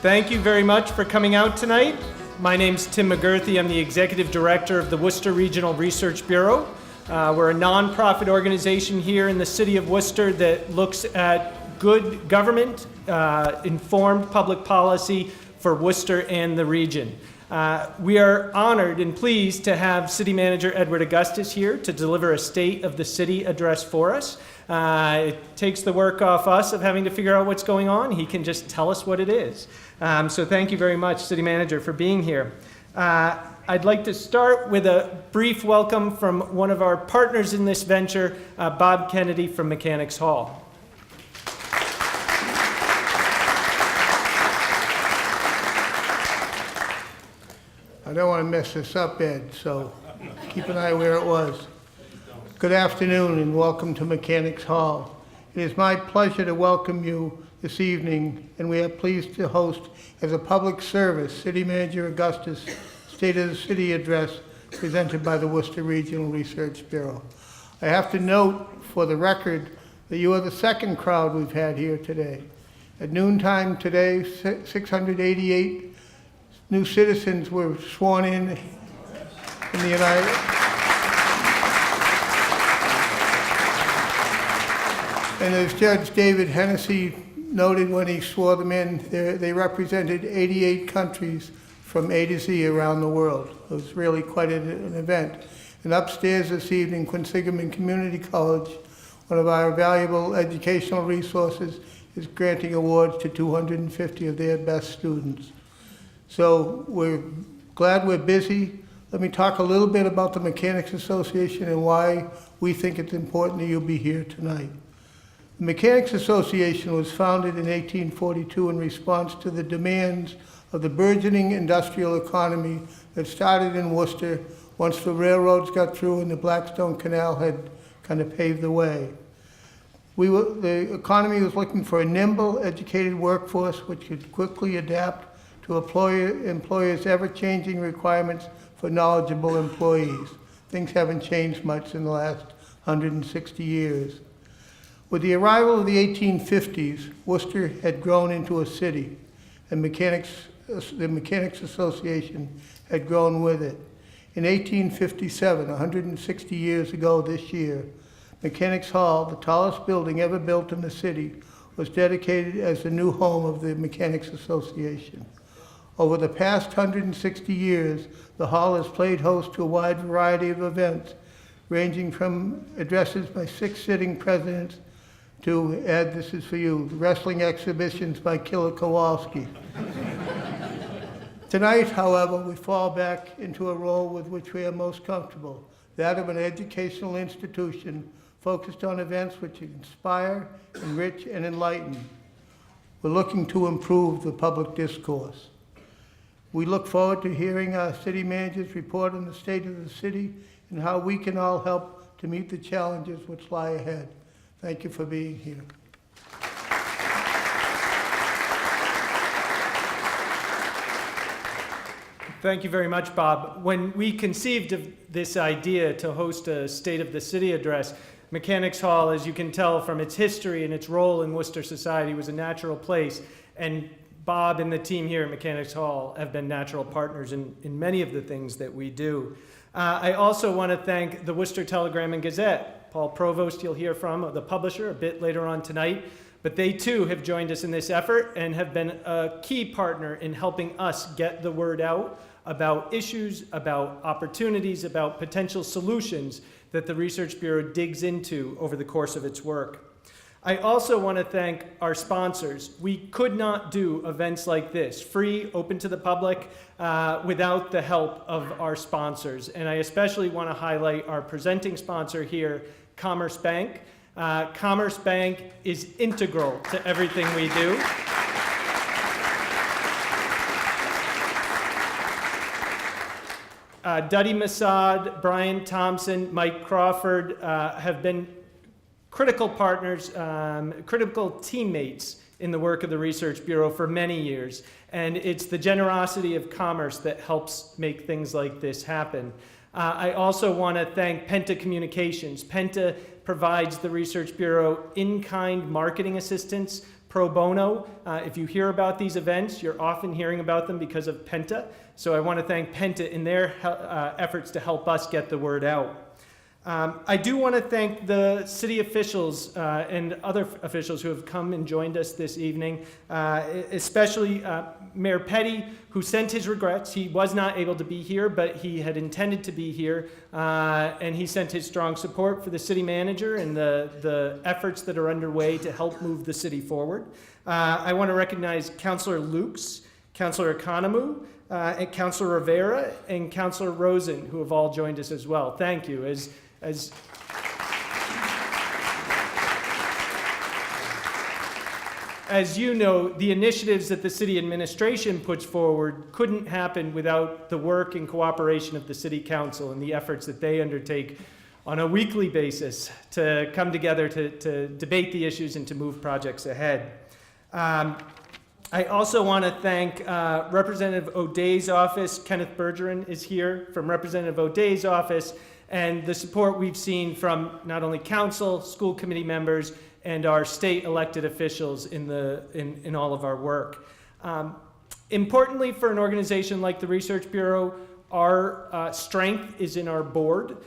Thank you very much for coming out tonight. My name's Tim McGurthy. I'm the Executive Director of the Worcester Regional Research Bureau. We're a nonprofit organization here in the city of Worcester that looks at good government, informed public policy for Worcester and the region. We are honored and pleased to have City Manager Edward Augustus here to deliver a State of the City address for us. It takes the work off us of having to figure out what's going on. He can just tell us what it is. So thank you very much, City Manager, for being here. I'd like to start with a brief welcome from one of our partners in this venture, Bob Kennedy from Mechanics Hall. I don't want to mess this up, Ed, so keep an eye where it was. Good afternoon and welcome to Mechanics Hall. It is my pleasure to welcome you this evening, and we are pleased to host as a public service City Manager Augustus' State of the City address presented by the Worcester Regional Research Bureau. I have to note for the record that you are the second crowd we've had here today. At noontime today, 688 new citizens were sworn in the United And as Judge David Hennessy noted when he swore them in, they represented 88 countries from A to Z around the world. It was really quite an event. And upstairs this evening, Quinsigamond Community College, one of our valuable educational resources, is granting awards to 250 of their best students. So we're glad we're busy. Let me talk a little bit about the Mechanics Association and why we think it's important that you be here tonight. The Mechanics Association was founded in 1842 in response to the demands of the burgeoning industrial economy that started in Worcester once the railroads got through and the Blackstone Canal had kind of paved the way. The economy was looking for a nimble, educated workforce which could quickly adapt to employers' ever-changing requirements for knowledgeable employees. Things haven't changed much in the last 160 years. With the arrival of the 1850s, Worcester had grown into a city, and the Mechanics Association had grown with it. In 1857, 160 years ago this year, Mechanics Hall, the tallest building ever built in the city, was dedicated as the new home of the Mechanics Association. Over the past 160 years, the hall has played host to a wide variety of events, ranging from addresses by 6 sitting presidents to, Ed, this is for you, wrestling exhibitions by Killer Kowalski. Tonight, however, we fall back into a role with which we are most comfortable, that of an educational institution focused on events which inspire, enrich, and enlighten. We're looking to improve the public discourse. We look forward to hearing our city managers report on the state of the city and how we can all help to meet the challenges which lie ahead. Thank you for being here. Thank you very much, Bob. When we conceived of this idea to host a State of the City address, Mechanics Hall, as you can tell from its history and its role in Worcester society, was a natural place. And Bob and the team here at Mechanics Hall have been natural partners in many of the things that we do. I also want to thank the Worcester Telegram and Gazette. Paul Provost you'll hear from, the publisher, a bit later on tonight. But they too have joined us in this effort and have been a key partner in helping us get the word out about issues, about opportunities, about potential solutions that the Research Bureau digs into over the course of its work. I also want to thank our sponsors. We could not do events like this, free, open to the public, without the help of our sponsors. And I especially want to highlight our presenting sponsor here, Commerce Bank. Commerce Bank is integral to everything we do. Duddy Masad, Brian Thompson, Mike Crawford have been critical partners, critical teammates in the work of the Research Bureau for many years. And it's the generosity of commerce that helps make things like this happen. I also want to thank Penta Communications. Penta provides the Research Bureau in-kind marketing assistance, pro bono. If you hear about these events, you're often hearing about them because of Penta. So I want to thank Penta in their efforts to help us get the word out. I do want to thank the city officials and other officials who have come and joined us this evening, especially Mayor Petty, who sent his regrets. He was not able to be here, but he had intended to be here, and he sent his strong support for the city manager and the efforts that are underway to help move the city forward. I want to recognize Councilor Lukes, Councilor Economou, and Councilor Rivera, and Councilor Rosen, who have all joined us as well. Thank you. As you know, the initiatives that the city administration puts forward couldn't happen without the work and cooperation of the city council and the efforts that they undertake on a weekly basis to come together to debate the issues and to move projects ahead. I also want to thank Representative O'Day's office. Kenneth Bergeron is here from Representative O'Day's office, and the support we've seen from not only council, school committee members, and our state elected officials in all of our work. Importantly, for an organization like the Research Bureau, our strength is in our board.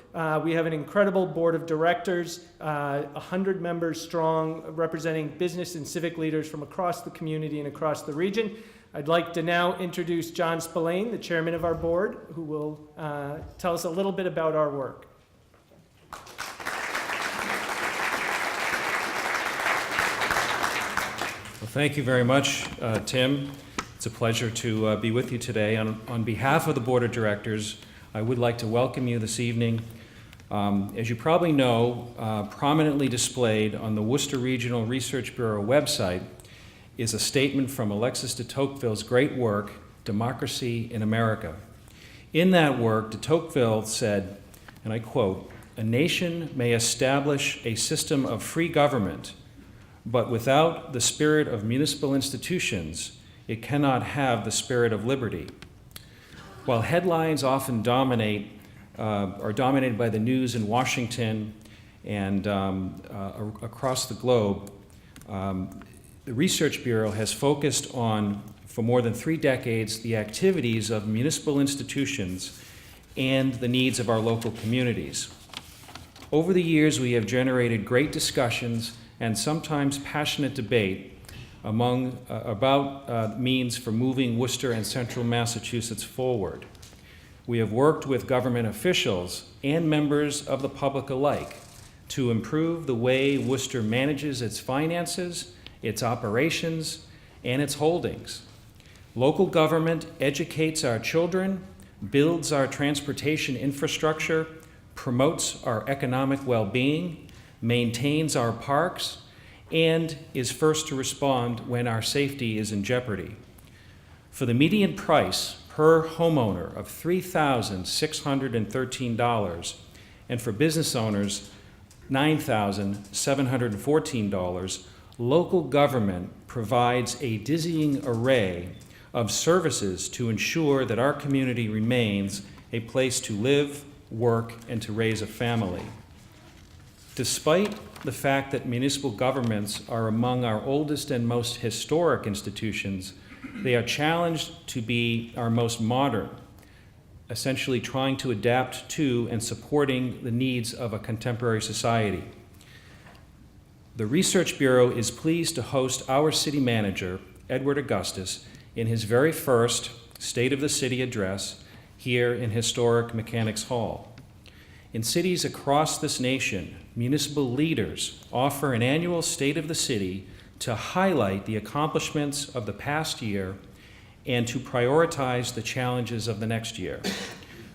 We have an incredible board of directors, 100 members strong, representing business and civic leaders from across the community and across the region. I'd like to now introduce John Spillane, the chairman of our board, who will tell us a little bit about our work. Well, thank you very much, Tim. It's a pleasure to be with you today. On behalf of the Board of Directors, I would like to welcome you this evening. As you probably know, prominently displayed on the Worcester Regional Research Bureau website is a statement from Alexis de Tocqueville's great work, Democracy in America. In that work, de Tocqueville said, and I quote, "A nation may establish a system of free government, but without the spirit of municipal institutions, it cannot have the spirit of liberty." While headlines often are dominated by the news in Washington and across the globe, the Research Bureau has focused on, for more than 3 decades, the activities of municipal institutions and the needs of our local communities. Over the years, we have generated great discussions and sometimes passionate debate about means for moving Worcester and central Massachusetts forward. We have worked with government officials and members of the public alike to improve the way Worcester manages its finances, its operations, and its holdings. Local government educates our children, builds our transportation infrastructure, promotes our economic well-being, maintains our parks, and is first to respond when our safety is in jeopardy. For the median price per homeowner of $3,613, and for business owners, $9,714, local government provides a dizzying array of services to ensure that our community remains a place to live, work, and to raise a family. Despite the fact that municipal governments are among our oldest and most historic institutions, they are challenged to be our most modern, essentially trying to adapt to and supporting the needs of a contemporary society. The Research Bureau is pleased to host our city manager, Edward Augustus, in his very first State of the City address here in historic Mechanics Hall. In cities across this nation, municipal leaders offer an annual State of the City to highlight the accomplishments of the past year and to prioritize the challenges of the next year.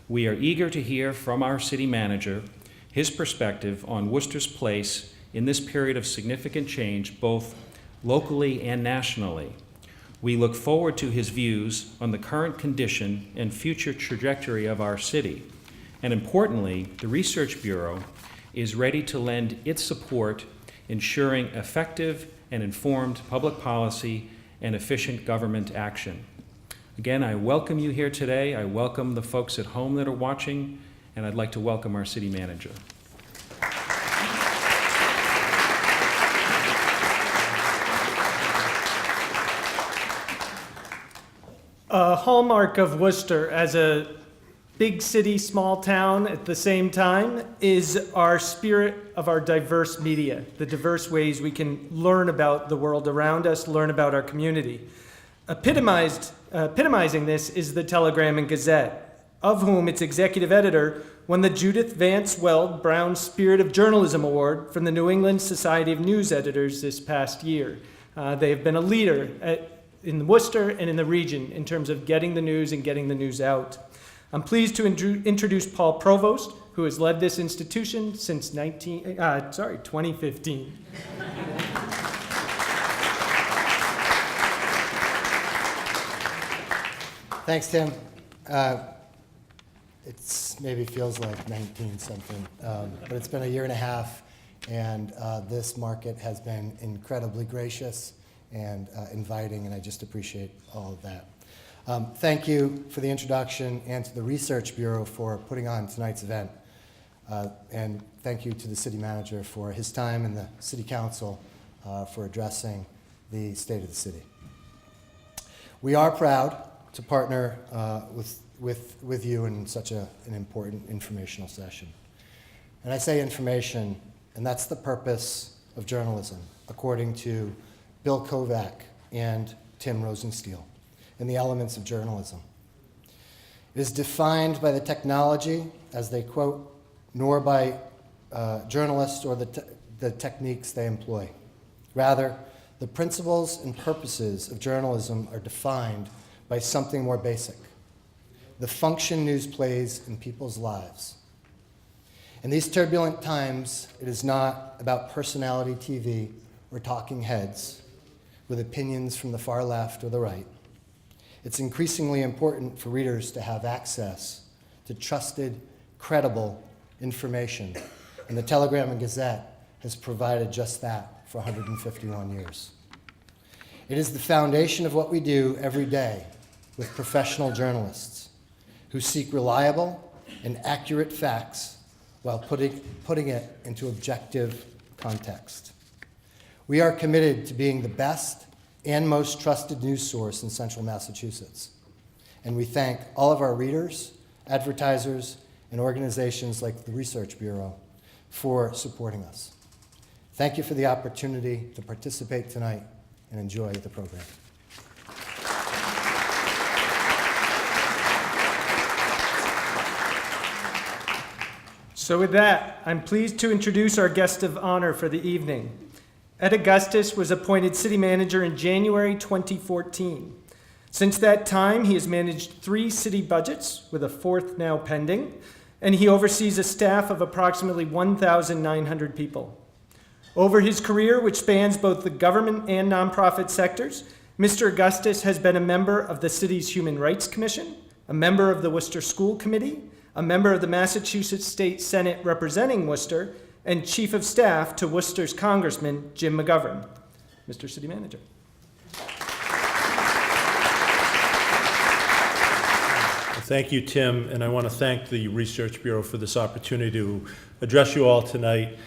We are eager to hear from our city manager his perspective on Worcester's place in this period of significant change, both locally and nationally. We look forward to his views on the current condition and future trajectory of our city. And importantly, the Research Bureau is ready to lend its support, ensuring effective and informed public policy and efficient government action. Again, I welcome you here today. I welcome the folks at home that are watching, and I'd like to welcome our city manager. A hallmark of Worcester as a big city, small town at the same time is our spirit of our diverse media, the diverse ways we can learn about the world around us, learn about our community. Epitomizing this is the Telegram and Gazette, of whom its executive editor won the Judith Vance Weld Brown Spirit of Journalism Award from the New England Society of News Editors this past year. They have been a leader in Worcester and in the region in terms of getting the news and getting the news out. I'm pleased to introduce Paul Provost, who has led this institution since 2015. Thanks, Tim. It's maybe feels like 19 something, but it's been a year and a half, and this market has been incredibly gracious and inviting, and I just appreciate all of that. Thank you for the introduction, and to the Research Bureau for putting on tonight's event. And thank you to the city manager for his time and the city council for addressing the state of the city. We are proud to partner with you in such an important informational session. And I say information, and that's the purpose of journalism, according to Bill Kovac and Tim Rosenstiel, in the elements of journalism. It is defined by the technology, as they quote, nor by journalists or the techniques they employ. Rather, the principles and purposes of journalism are defined by something more basic: the function news plays in people's lives. In these turbulent times, it is not about personality TV or talking heads with opinions from the far left or the right. It's increasingly important for readers to have access to trusted, credible information, and the Telegram and Gazette has provided just that for 151 years. It is the foundation of what we do every day with professional journalists who seek reliable and accurate facts while putting it into objective context. We are committed to being the best and most trusted news source in central Massachusetts. And we thank all of our readers, advertisers, and organizations like the Research Bureau for supporting us. Thank you for the opportunity to participate tonight, and enjoy the program. So with that, I'm pleased to introduce our guest of honor for the evening. Ed Augustus was appointed city manager in January 2014. Since that time, he has managed 3 city budgets, with a 4th now pending, and he oversees a staff of approximately 1,900 people. Over his career, which spans both the government and nonprofit sectors, Mr. Augustus has been a member of the city's Human Rights Commission, a member of the Worcester School Committee, a member of the Massachusetts State Senate representing Worcester, and Chief of Staff to Worcester's Congressman Jim McGovern. Mr. City Manager. Thank you, Tim, and I want to thank the Research Bureau for this opportunity to address you all tonight.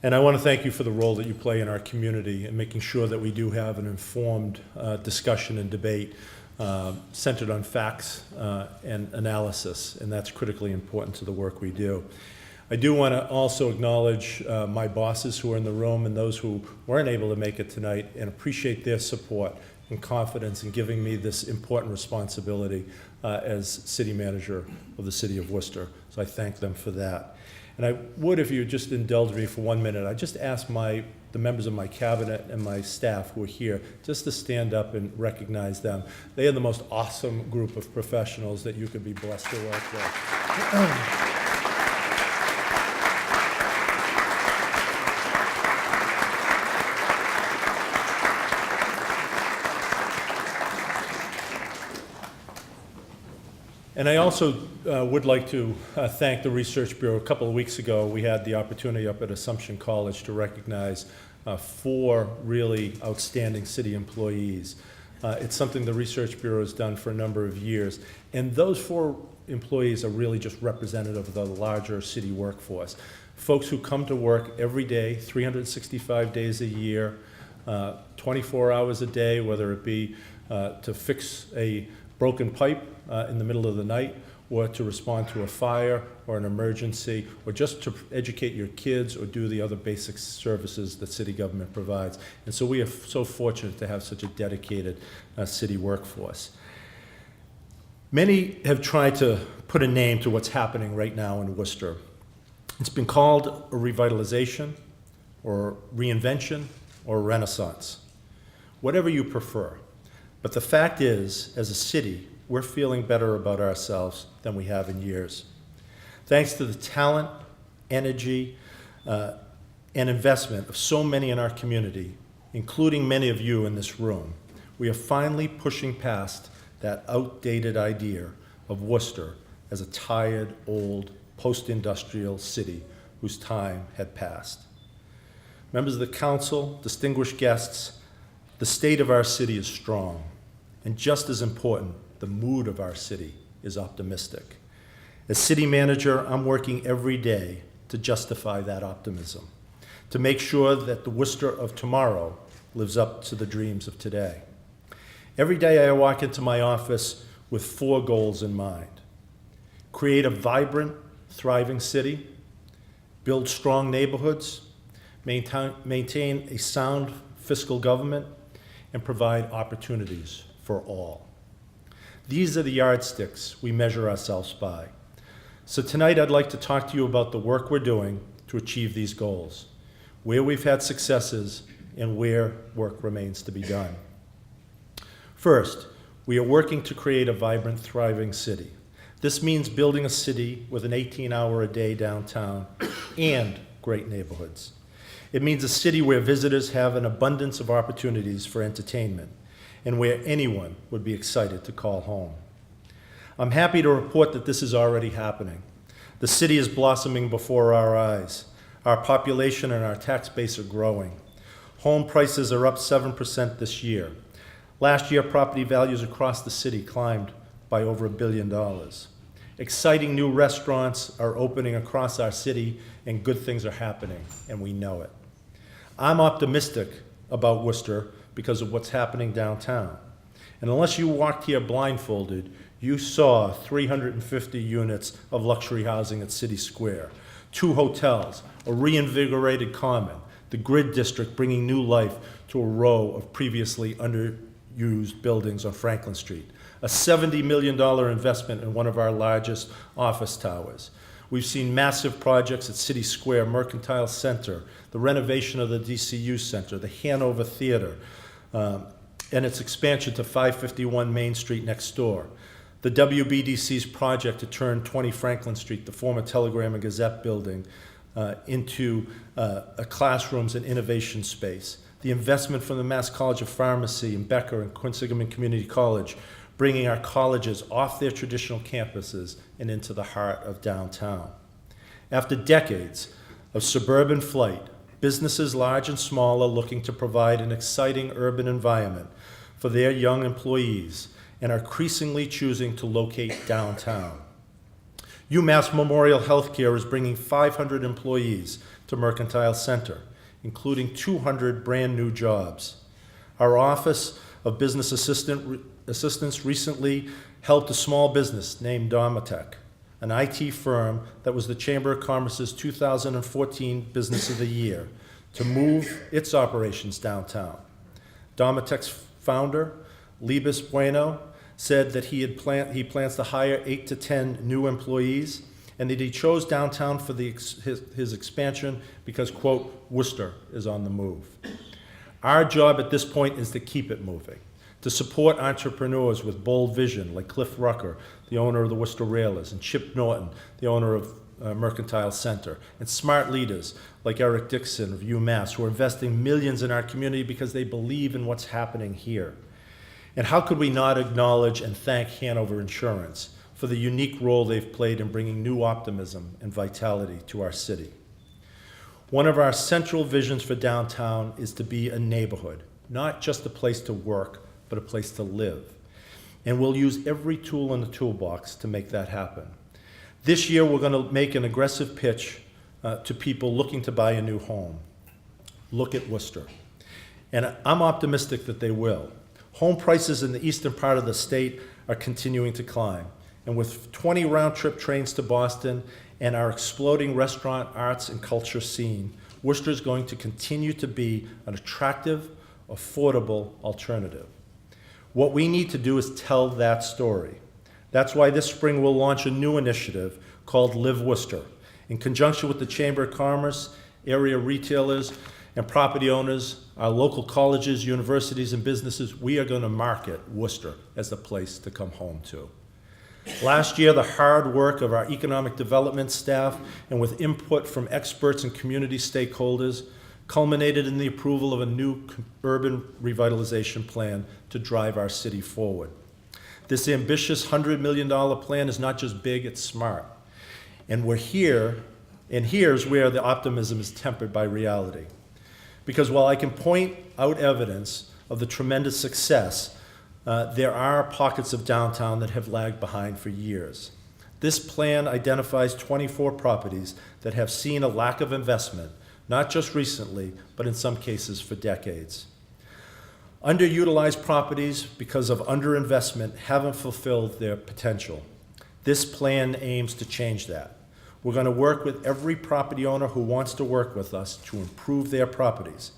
And I want to thank you for the role that you play in our community and making sure that we do have an informed discussion and debate centered on facts and analysis, and that's critically important to the work we do. I do want to also acknowledge my bosses who are in the room and those who weren't able to make it tonight, and appreciate their support and confidence in giving me this important responsibility as city manager of the city of Worcester. So I thank them for that. And I would, if you just indulge me for 1 minute, I just ask the members of my cabinet and my staff who are here just to stand up and recognize them. They are the most awesome group of professionals that you could be blessed to work with. And I also would like to thank the Research Bureau. A couple of weeks ago, we had the opportunity up at Assumption College to recognize 4 really outstanding city employees. It's something the Research Bureau has done for a number of years. And those 4 employees are really just representative of the larger city workforce. Folks who come to work every day, 365 days a year, 24 hours a day, whether it be to fix a broken pipe in the middle of the night, or to respond to a fire or an emergency, or just to educate your kids or do the other basic services that city government provides. And so we are so fortunate to have such a dedicated city workforce. Many have tried to put a name to what's happening right now in Worcester. It's been called a revitalization, or reinvention, or renaissance, whatever you prefer. But the fact is, as a city, we're feeling better about ourselves than we have in years. Thanks to the talent, energy, and investment of so many in our community, including many of you in this room, we are finally pushing past that outdated idea of Worcester as a tired, old, post-industrial city whose time had passed. Members of the council, distinguished guests, the state of our city is strong, and just as important, the mood of our city is optimistic. As city manager, I'm working every day to justify that optimism, to make sure that the Worcester of tomorrow lives up to the dreams of today. Every day I walk into my office with 4 goals in mind: create a vibrant, thriving city, build strong neighborhoods, maintain a sound fiscal government, and provide opportunities for all. These are the yardsticks we measure ourselves by. So tonight I'd like to talk to you about the work we're doing to achieve these goals, where we've had successes and where work remains to be done. First, we are working to create a vibrant, thriving city. This means building a city with an 18-hour-a-day downtown and great neighborhoods. It means a city where visitors have an abundance of opportunities for entertainment and where anyone would be excited to call home. I'm happy to report that this is already happening. The city is blossoming before our eyes. Our population and our tax base are growing. Home prices are up 7% this year. Last year, property values across the city climbed by over $1 billion. Exciting new restaurants are opening across our city, and good things are happening, and we know it. I'm optimistic about Worcester because of what's happening downtown. And unless you walked here blindfolded, you saw 350 units of luxury housing at City Square, 2 hotels, a reinvigorated common, the Grid District bringing new life to a row of previously underused buildings on Franklin Street, a $70 million investment in one of our largest office towers. We've seen massive projects at City Square, Mercantile Center, the renovation of the DCU Center, the Hanover Theater, and its expansion to 551 Main Street next door. The WBDC's project to turn 20 Franklin Street, the former Telegram and Gazette building, into a classrooms and innovation space. The investment from the Mass College of Pharmacy in Becker and Quinsigamond Community College, bringing our colleges off their traditional campuses and into the heart of downtown. After decades of suburban flight, businesses large and small are looking to provide an exciting urban environment for their young employees and are increasingly choosing to locate downtown. UMass Memorial Healthcare is bringing 500 employees to Mercantile Center, including 200 brand new jobs. Our Office of Business Assistance recently helped a small business named Domatech, an IT firm that was the Chamber of Commerce's 2014 Business of the Year, to move its operations downtown. Domatech's founder, Libas Bueno, said that he plans to hire 8 to 10 new employees, and that he chose downtown for his expansion because, quote, Worcester is on the move. Our job at this point is to keep it moving, to support entrepreneurs with bold vision like Cliff Rucker, the owner of the Worcester Railers, and Chip Norton, the owner of Mercantile Center, and smart leaders like Eric Dixon of UMass, who are investing millions in our community because they believe in what's happening here. And how could we not acknowledge and thank Hanover Insurance for the unique role they've played in bringing new optimism and vitality to our city. One of our central visions for downtown is to be a neighborhood, not just a place to work, but a place to live. And we'll use every tool in the toolbox to make that happen. This year, we're going to make an aggressive pitch to people looking to buy a new home. Look at Worcester. And I'm optimistic that they will. Home prices in the eastern part of the state are continuing to climb. And with 20 round-trip trains to Boston and our exploding restaurant, arts, and culture scene, Worcester is going to continue to be an attractive, affordable alternative. What we need to do is tell that story. That's why this spring we'll launch a new initiative called Live Worcester. In conjunction with the Chamber of Commerce, area retailers, and property owners, our local colleges, universities, and businesses, we are going to market Worcester as the place to come home to. Last year, the hard work of our economic development staff and with input from experts and community stakeholders culminated in the approval of a new urban revitalization plan to drive our city forward. This ambitious $100 million plan is not just big, it's smart. And here's where the optimism is tempered by reality. Because while I can point out evidence of the tremendous success, there are pockets of downtown that have lagged behind for years. This plan identifies 24 properties that have seen a lack of investment, not just recently, but in some cases for decades. Underutilized properties, because of underinvestment, haven't fulfilled their potential. This plan aims to change that. We're going to work with every property owner who wants to work with us to improve their properties,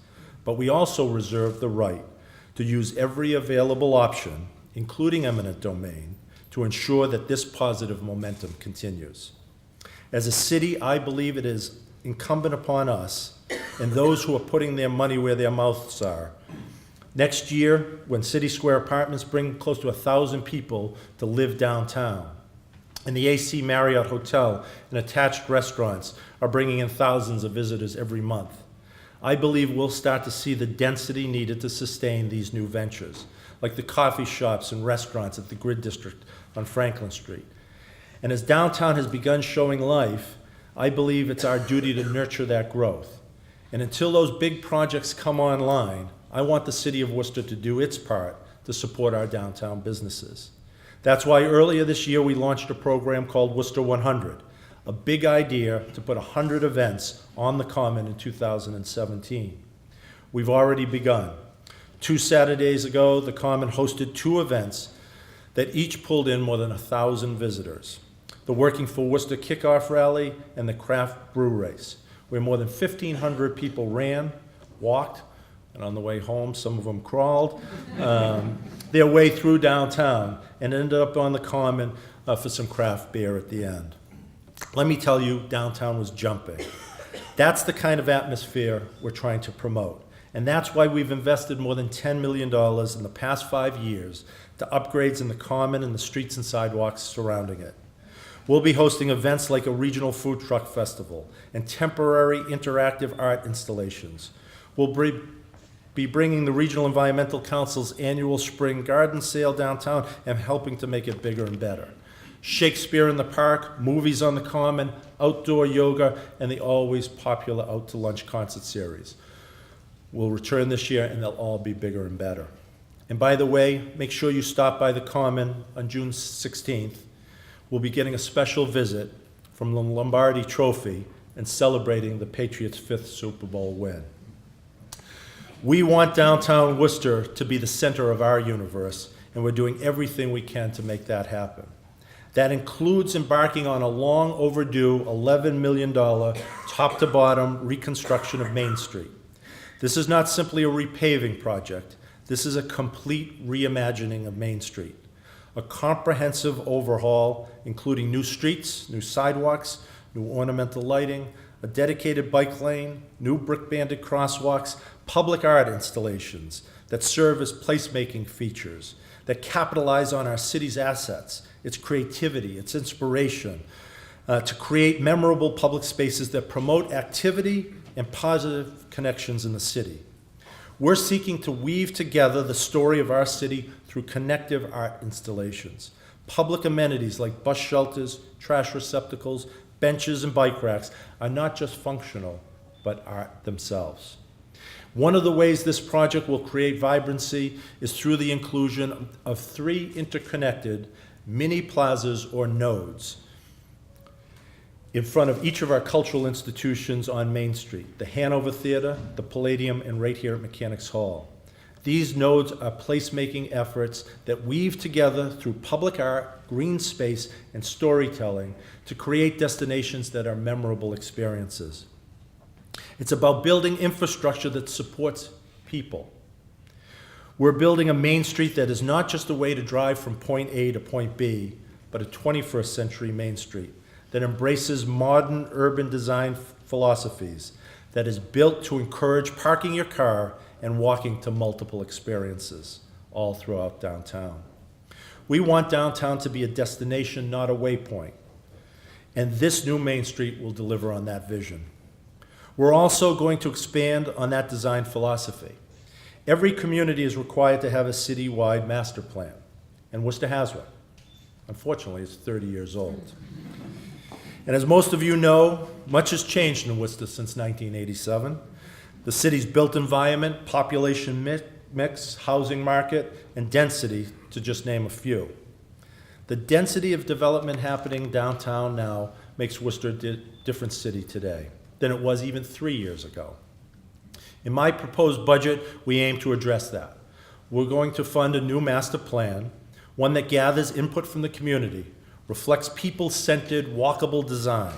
but we also reserve the right to use every available option, including eminent domain, to ensure that this positive momentum continues. As a city, I believe it is incumbent upon us and those who are putting their money where their mouths are. Next year, when City Square Apartments bring close to 1,000 people to live downtown, and the AC Marriott Hotel and attached restaurants are bringing in thousands of visitors every month, I believe we'll start to see the density needed to sustain these new ventures, like the coffee shops and restaurants at the Grid District on Franklin Street. And as downtown has begun showing life, I believe it's our duty to nurture that growth. And until those big projects come online, I want the city of Worcester to do its part to support our downtown businesses. That's why earlier this year we launched a program called Worcester 100, a big idea to put 100 events on the Common in 2017. We've already begun. 2 Saturdays ago, the Common hosted 2 events that each pulled in more than 1,000 visitors. The Working for Worcester Kickoff Rally and the Craft Brew Race, where more than 1,500 people ran, walked, and on the way home, some of them crawled, their way through downtown and ended up on the Common for some craft beer at the end. Let me tell you, downtown was jumping. That's the kind of atmosphere we're trying to promote. And that's why we've invested more than $10 million in the past 5 years to upgrades in the Common and the streets and sidewalks surrounding it. We'll be hosting events like a regional food truck festival and temporary interactive art installations. We'll be bringing the Regional Environmental Council's annual spring garden sale downtown and helping to make it bigger and better. Shakespeare in the Park, movies on the Common, outdoor yoga, and the always popular Out to Lunch concert series will return this year, and they'll all be bigger and better. And by the way, make sure you stop by the Common on June 16th. We'll be getting a special visit from the Lombardi Trophy and celebrating the Patriots' 5th Super Bowl win. We want downtown Worcester to be the center of our universe, and we're doing everything we can to make that happen. That includes embarking on a long overdue $11 million top-to-bottom reconstruction of Main Street. This is not simply a repaving project. This is a complete reimagining of Main Street. A comprehensive overhaul, including new streets, new sidewalks, new ornamental lighting, a dedicated bike lane, new brick-banded crosswalks, public art installations that serve as placemaking features, that capitalize on our city's assets, its creativity, its inspiration, to create memorable public spaces that promote activity and positive connections in the city. We're seeking to weave together the story of our city through connective art installations. Public amenities like bus shelters, trash receptacles, benches, and bike racks are not just functional, but art themselves. One of the ways this project will create vibrancy is through the inclusion of 3 interconnected mini plazas or nodes in front of each of our cultural institutions on Main Street, the Hanover Theater, the Palladium, and right here at Mechanics Hall. These nodes are placemaking efforts that weave together through public art, green space, and storytelling to create destinations that are memorable experiences. It's about building infrastructure that supports people. We're building a Main Street that is not just a way to drive from point A to point B, but a 21st century Main Street that embraces modern urban design philosophies, that is built to encourage parking your car and walking to multiple experiences all throughout downtown. We want downtown to be a destination, not a waypoint. And this new Main Street will deliver on that vision. We're also going to expand on that design philosophy. Every community is required to have a citywide master plan, and Worcester has one. Unfortunately, it's 30 years old. And as most of you know, much has changed in Worcester since 1987. The city's built environment, population mix, housing market, and density, to just name a few. The density of development happening downtown now makes Worcester a different city today than it was even 3 years ago. In my proposed budget, we aim to address that. We're going to fund a new master plan, one that gathers input from the community, reflects people-centered, walkable design.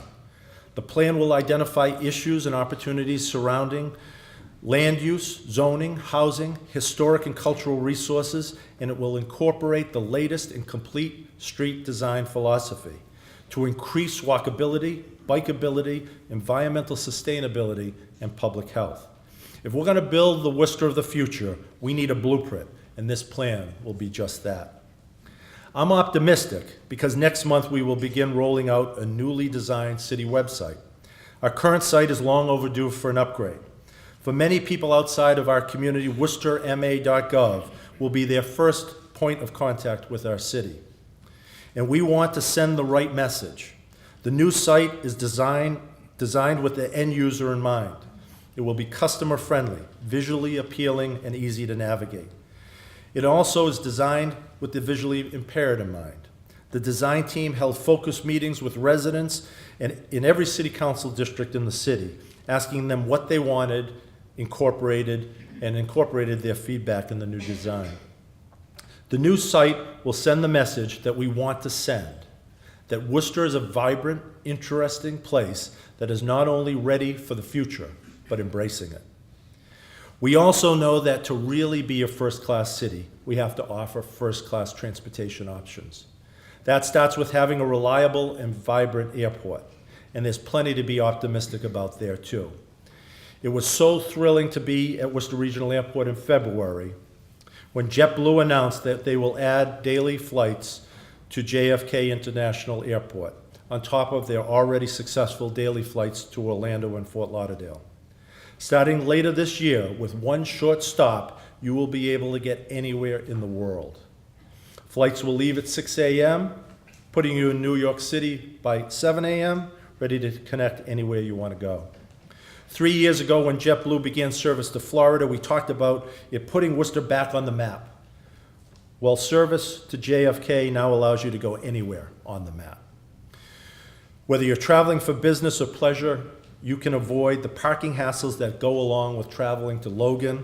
The plan will identify issues and opportunities surrounding land use, zoning, housing, historic and cultural resources, and it will incorporate the latest and complete street design philosophy to increase walkability, bikeability, environmental sustainability, and public health. If we're going to build the Worcester of the future, we need a blueprint, and this plan will be just that. I'm optimistic because next month we will begin rolling out a newly designed city website. Our current site is long overdue for an upgrade. For many people outside of our community, worcesterma.gov will be their first point of contact with our city. And we want to send the right message. The new site is designed with the end user in mind. It will be customer friendly, visually appealing, and easy to navigate. It also is designed with the visually impaired in mind. The design team held focus meetings with residents and in every city council district in the city, asking them what they wanted incorporated their feedback in the new design. The new site will send the message that we want to send, that Worcester is a vibrant, interesting place that is not only ready for the future, but embracing it. We also know that to really be a first-class city, we have to offer first-class transportation options. That starts with having a reliable and vibrant airport, and there's plenty to be optimistic about there too. It was so thrilling to be at Worcester Regional Airport in February when JetBlue announced that they will add daily flights to JFK International Airport on top of their already successful daily flights to Orlando and Fort Lauderdale. Starting later this year, with one short stop, you will be able to get anywhere in the world. Flights will leave at 6 a.m., putting you in New York City by 7 a.m., ready to connect anywhere you want to go. 3 years ago, when JetBlue began service to Florida, we talked about it putting Worcester back on the map. Well, service to JFK now allows you to go anywhere on the map. Whether you're traveling for business or pleasure, you can avoid the parking hassles that go along with traveling to Logan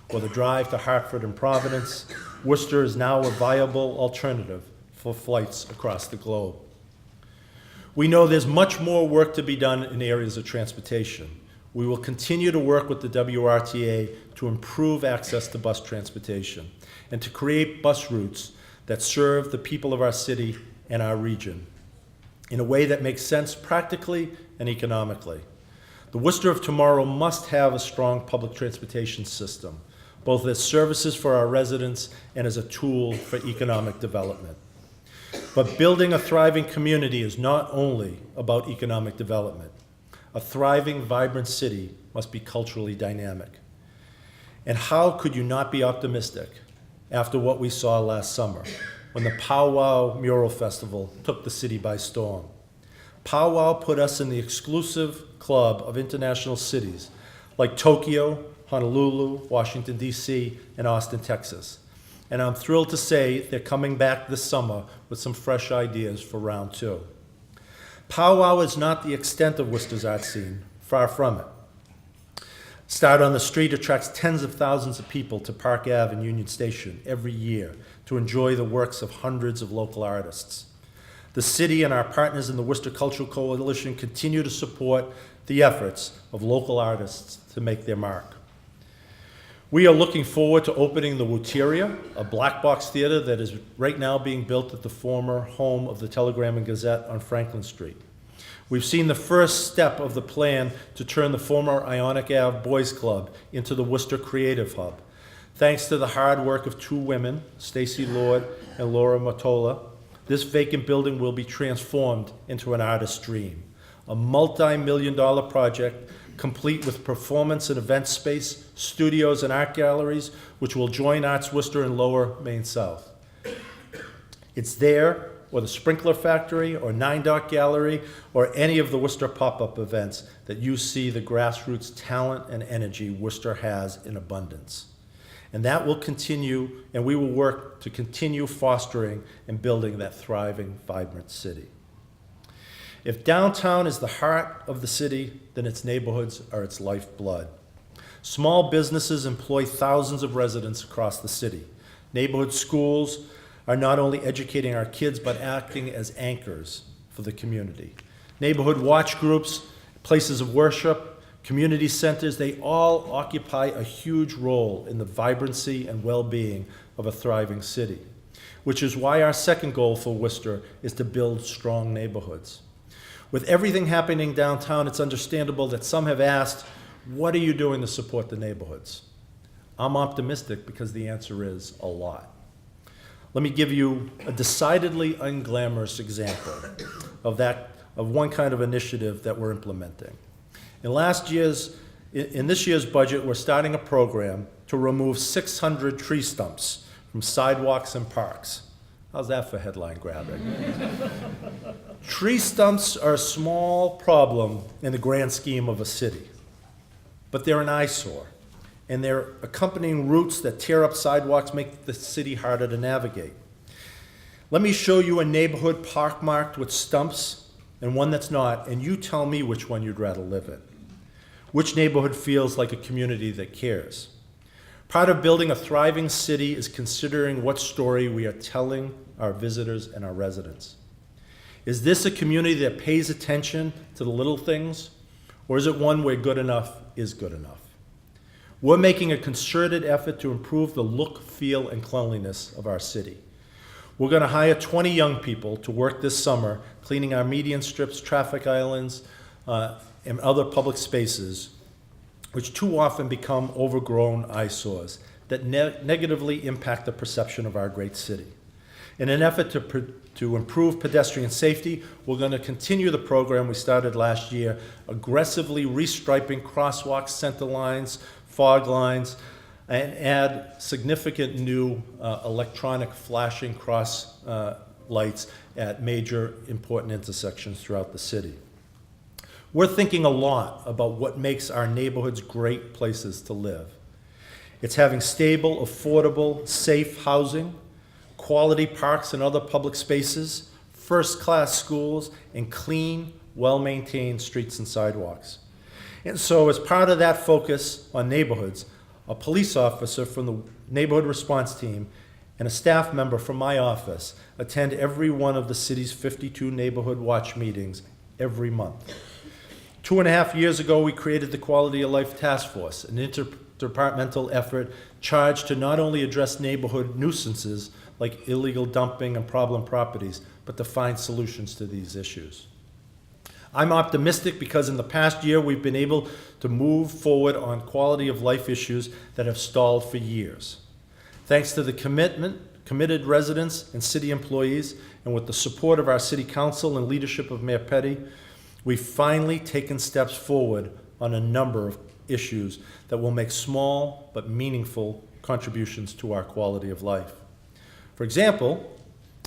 or the drive to Hartford and Providence. Worcester is now a viable alternative for flights across the globe. We know there's much more work to be done in areas of transportation. We will continue to work with the WRTA to improve access to bus transportation and to create bus routes that serve the people of our city and our region in a way that makes sense practically and economically. The Worcester of tomorrow must have a strong public transportation system, both as services for our residents and as a tool for economic development. But building a thriving community is not only about economic development. A thriving, vibrant city must be culturally dynamic. And how could you not be optimistic after what we saw last summer when the Powwow Mural Festival took the city by storm? Powwow put us in the exclusive club of international cities like Tokyo, Honolulu, Washington, D.C., and Austin, Texas. And I'm thrilled to say they're coming back this summer with some fresh ideas for round 2. Powwow is not the extent of Worcester's art scene, far from it. Start on the Street attracts tens of thousands of people to Park Ave and Union Station every year to enjoy the works of hundreds of local artists. The city and our partners in the Worcester Cultural Coalition continue to support the efforts of local artists to make their mark. We are looking forward to opening the Wuteria, a black box theater that is right now being built at the former home of the Telegram and Gazette on Franklin Street. We've seen the first step of the plan to turn the former Ionic Ave Boys Club into the Worcester Creative Hub. Thanks to the hard work of two women, Stacy Lord and Laura Mottola, this vacant building will be transformed into an artist's dream, a multi-million-dollar project complete with performance and event space, studios, and art galleries, which will join Arts Worcester in Lower Main South. It's there, or the Sprinkler Factory, or Nine Dock Gallery, or any of the Worcester pop-up events that you see the grassroots talent and energy Worcester has in abundance. And that will continue, and we will work to continue fostering and building that thriving, vibrant city. If downtown is the heart of the city, then its neighborhoods are its lifeblood. Small businesses employ thousands of residents across the city. Neighborhood schools are not only educating our kids, but acting as anchors for the community. Neighborhood watch groups, places of worship, community centers, they all occupy a huge role in the vibrancy and well-being of a thriving city, which is why our second goal for Worcester is to build strong neighborhoods. With everything happening downtown, it's understandable that some have asked, what are you doing to support the neighborhoods? I'm optimistic because the answer is a lot. Let me give you a decidedly unglamorous example of one kind of initiative that we're implementing. In this year's budget, we're starting a program to remove 600 tree stumps from sidewalks and parks. How's that for headline grabbing? Tree stumps are a small problem in the grand scheme of a city, but they're an eyesore, and their accompanying roots that tear up sidewalks make the city harder to navigate. Let me show you a neighborhood park marked with stumps and one that's not, and you tell me which one you'd rather live in. Which neighborhood feels like a community that cares? Part of building a thriving city is considering what story we are telling our visitors and our residents. Is this a community that pays attention to the little things, or is it one where good enough is good enough? We're making a concerted effort to improve the look, feel, and cleanliness of our city. We're going to hire 20 young people to work this summer cleaning our median strips, traffic islands, and other public spaces, which too often become overgrown eyesores that negatively impact the perception of our great city. In an effort to improve pedestrian safety, we're going to continue the program we started last year, aggressively restriping crosswalks, center lines, fog lines, and add significant new electronic flashing cross lights at major important intersections throughout the city. We're thinking a lot about what makes our neighborhoods great places to live. It's having stable, affordable, safe housing, quality parks and other public spaces, first-class schools, and clean, well-maintained streets and sidewalks. And so as part of that focus on neighborhoods, a police officer from the neighborhood response team and a staff member from my office attend every one of the city's 52 neighborhood watch meetings every month. 2.5 years ago, we created the Quality of Life Task Force, an interdepartmental effort charged to not only address neighborhood nuisances like illegal dumping and problem properties, but to find solutions to these issues. I'm optimistic because in the past year, we've been able to move forward on quality of life issues that have stalled for years. Thanks to the committed residents and city employees, and with the support of our city council and leadership of Mayor Petty, we've finally taken steps forward on a number of issues that will make small but meaningful contributions to our quality of life. For example,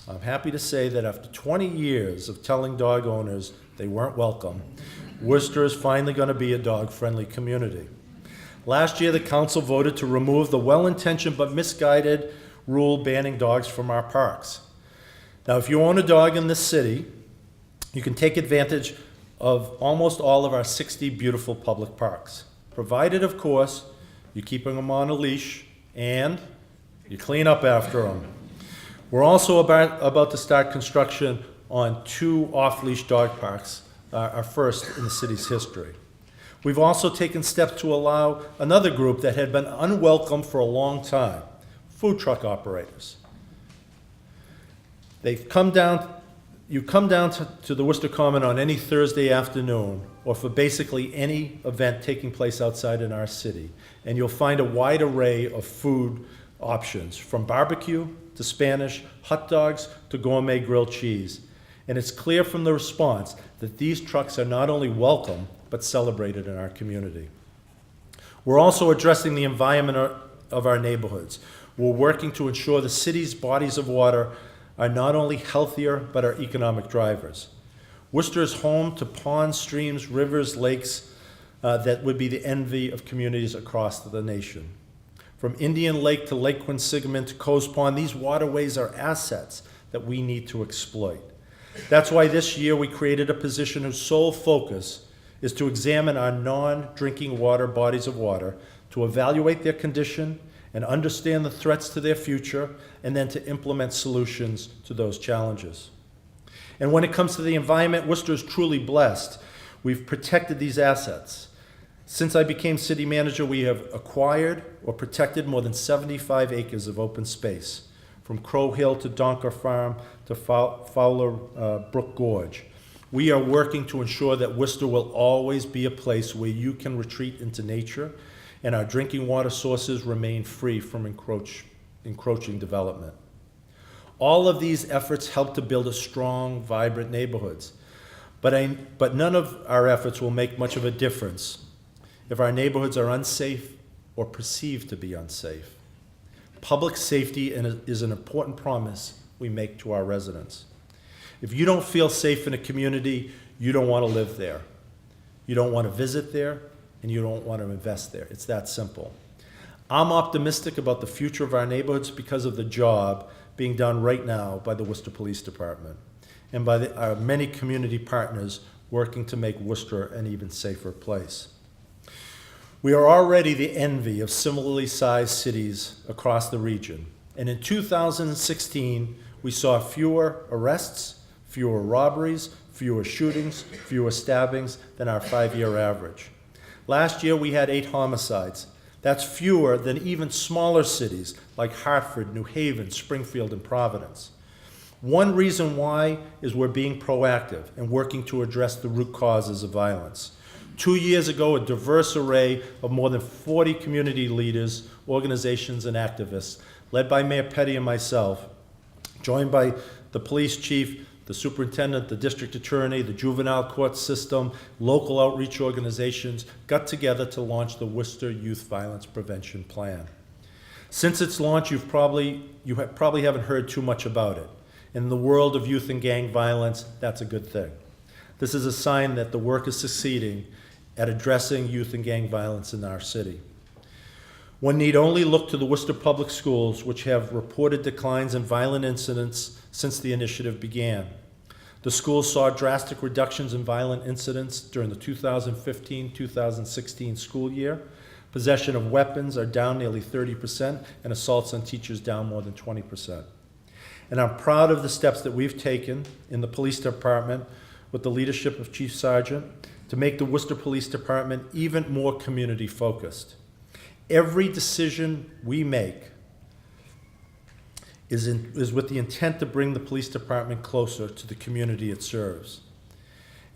I'm happy to say that after 20 years of telling dog owners they weren't welcome, Worcester is finally going to be a dog-friendly community. Last year, the council voted to remove the well-intentioned but misguided rule banning dogs from our parks. Now, if you own a dog in this city, you can take advantage of almost all of our 60 beautiful public parks. provided, of course, you're keeping them on a leash and you clean up after them. We're also about to start construction on 2 off-leash dog parks, our first in the city's history. We've also taken steps to allow another group that had been unwelcome for a long time, food truck operators. You come down to the Worcester Common on any Thursday afternoon, or for basically any event taking place outside in our city, and you'll find a wide array of food options, from barbecue to Spanish, hot dogs to gourmet grilled cheese. And it's clear from the response that these trucks are not only welcome, but celebrated in our community. We're also addressing the environment of our neighborhoods. We're working to ensure the city's bodies of water are not only healthier, but are economic drivers. Worcester is home to ponds, streams, rivers, lakes that would be the envy of communities across the nation. From Indian Lake to Lake Quinsigamond to Coes Pond, these waterways are assets that we need to exploit. That's why this year we created a position whose sole focus is to examine our non-drinking water bodies of water, to evaluate their condition and understand the threats to their future, and then to implement solutions to those challenges. And when it comes to the environment, Worcester is truly blessed. We've protected these assets. Since I became city manager, we have acquired or protected more than 75 acres of open space, from Crow Hill to Donker Farm to Fowler Brook Gorge. We are working to ensure that Worcester will always be a place where you can retreat into nature and our drinking water sources remain free from encroaching development. All of these efforts help to build a strong, vibrant neighborhoods. But none of our efforts will make much of a difference if our neighborhoods are unsafe or perceived to be unsafe. Public safety is an important promise we make to our residents. If you don't feel safe in a community, you don't want to live there. You don't want to visit there, and you don't want to invest there. It's that simple. I'm optimistic about the future of our neighborhoods because of the job being done right now by the Worcester Police Department and by our many community partners working to make Worcester an even safer place. We are already the envy of similarly sized cities across the region. And in 2016, we saw fewer arrests, fewer robberies, fewer shootings, fewer stabbings than our 5-year average. Last year, we had 8 homicides. That's fewer than even smaller cities like Hartford, New Haven, Springfield, and Providence. One reason why is we're being proactive and working to address the root causes of violence. 2 years ago, a diverse array of more than 40 community leaders, organizations, and activists, led by Mayor Petty and myself, joined by the police chief, the superintendent, the district attorney, the juvenile court system, local outreach organizations, got together to launch the Worcester Youth Violence Prevention Plan. Since its launch, you probably haven't heard too much about it. In the world of youth and gang violence, that's a good thing. This is a sign that the work is succeeding at addressing youth and gang violence in our city. One need only look to the Worcester Public Schools, which have reported declines in violent incidents since the initiative began. The schools saw drastic reductions in violent incidents during the 2015-2016 school year. Possession of weapons are down nearly 30%, and assaults on teachers down more than 20%. And I'm proud of the steps that we've taken in the police department with the leadership of Chief Sergeant to make the Worcester Police Department even more community focused. Every decision we make is with the intent to bring the police department closer to the community it serves.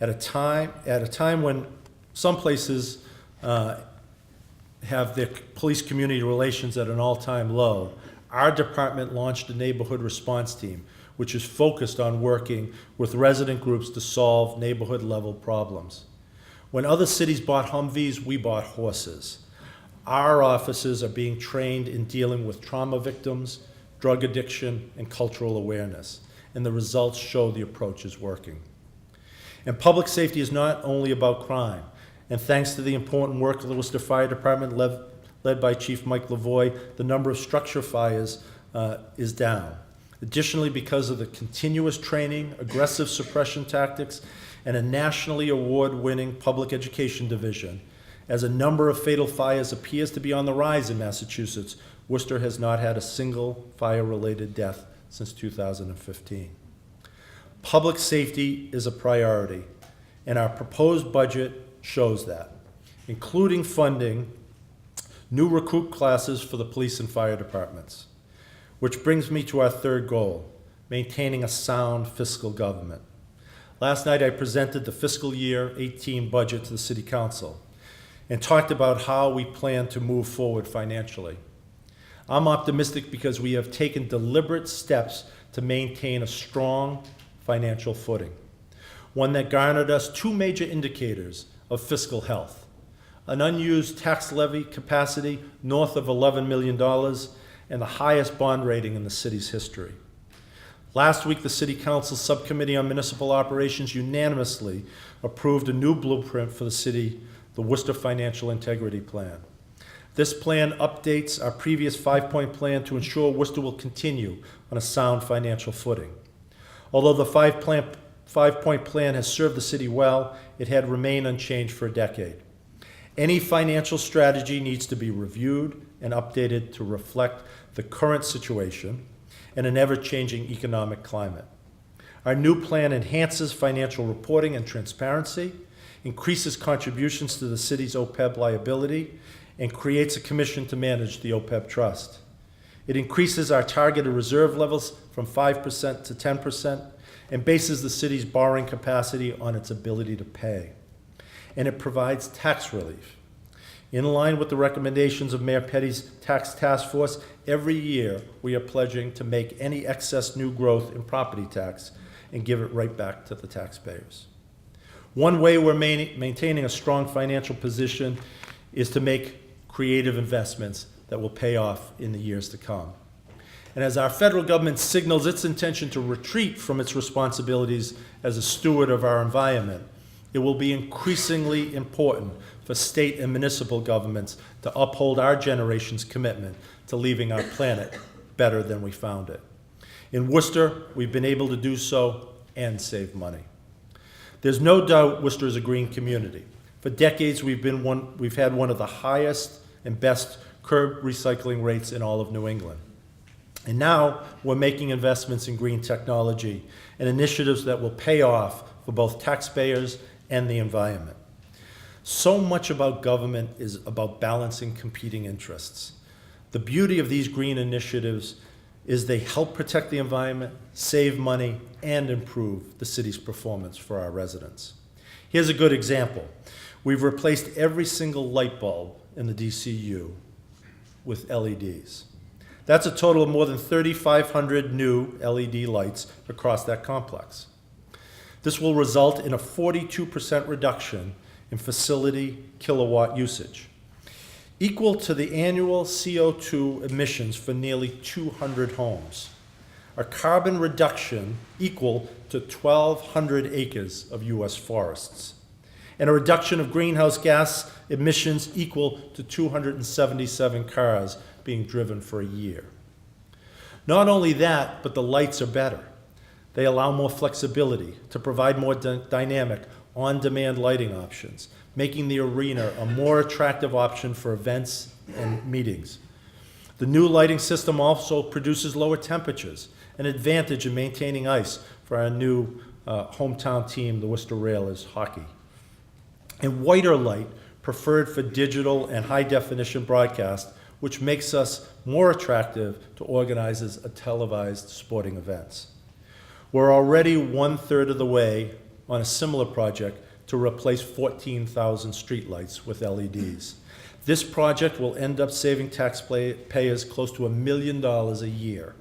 At a time when some places have their police community relations at an all-time low, our department launched a neighborhood response team, which is focused on working with resident groups to solve neighborhood-level problems. When other cities bought Humvees, we bought horses. Our officers are being trained in dealing with trauma victims, drug addiction, and cultural awareness, and the results show the approach is working. And public safety is not only about crime, and thanks to the important work of the Worcester Fire Department led by Chief Mike Lavoie, the number of structure fires is down. Additionally, because of the continuous training, aggressive suppression tactics, and a nationally award-winning public education division, As a number of fatal fires appears to be on the rise in Massachusetts, Worcester has not had a single fire-related death since 2015. Public safety is a priority, and our proposed budget shows that, including funding new recruit classes for the police and fire departments. Which brings me to our third goal, maintaining a sound fiscal government. Last night I presented the fiscal year 18 budget to the City Council and talked about how we plan to move forward financially. I'm optimistic because we have taken deliberate steps to maintain a strong financial footing, one that garnered us two major indicators of fiscal health: an unused tax levy capacity north of $11 million and the highest bond rating in the city's history. Last week, the City Council Subcommittee on Municipal Operations unanimously approved a new blueprint for the city, the Worcester Financial Integrity Plan. This plan updates our previous 5-point plan to ensure Worcester will continue on a sound financial footing. Although the 5-point plan has served the city well, it had remained unchanged for a decade. Any financial strategy needs to be reviewed and updated to reflect the current situation and an ever-changing economic climate. Our new plan enhances financial reporting and transparency, increases contributions to the city's OPEB liability, and creates a commission to manage the OPEB trust. It increases our targeted reserve levels from 5% to 10% and bases the city's borrowing capacity on its ability to pay. And it provides tax relief. In line with the recommendations of Mayor Petty's tax task force, every year we are pledging to make any excess new growth in property tax and give it right back to the taxpayers. One way we're maintaining a strong financial position is to make creative investments that will pay off in the years to come. And as our federal government signals its intention to retreat from its responsibilities as a steward of our environment, it will be increasingly important for state and municipal governments to uphold our generation's commitment to leaving our planet better than we found it. In Worcester, we've been able to do so and save money. There's no doubt Worcester is a green community. For decades, we've had one of the highest and best curb recycling rates in all of New England. And now we're making investments in green technology and initiatives that will pay off for both taxpayers and the environment. So much about government is about balancing competing interests. The beauty of these green initiatives is they help protect the environment, save money, and improve the city's performance for our residents. Here's a good example. We've replaced every single light bulb in the DCU with LEDs. That's a total of more than 3,500 new LED lights across that complex. This will result in a 42% reduction in facility kilowatt usage, equal to the annual CO2 emissions for nearly 200 homes, a carbon reduction equal to 1,200 acres of U.S. forests, and a reduction of greenhouse gas emissions equal to 277 cars being driven for a year. Not only that, but the lights are better. They allow more flexibility to provide more dynamic, on-demand lighting options, making the arena a more attractive option for events and meetings. The new lighting system also produces lower temperatures, an advantage in maintaining ice for our new hometown team, the Worcester Railers hockey. And whiter light, preferred for digital and high-definition broadcast, which makes us more attractive to organizers of televised sporting events. We're already 1/3 of the way on a similar project to replace 14,000 streetlights with LEDs. This project will end up saving taxpayers close to $1 million a year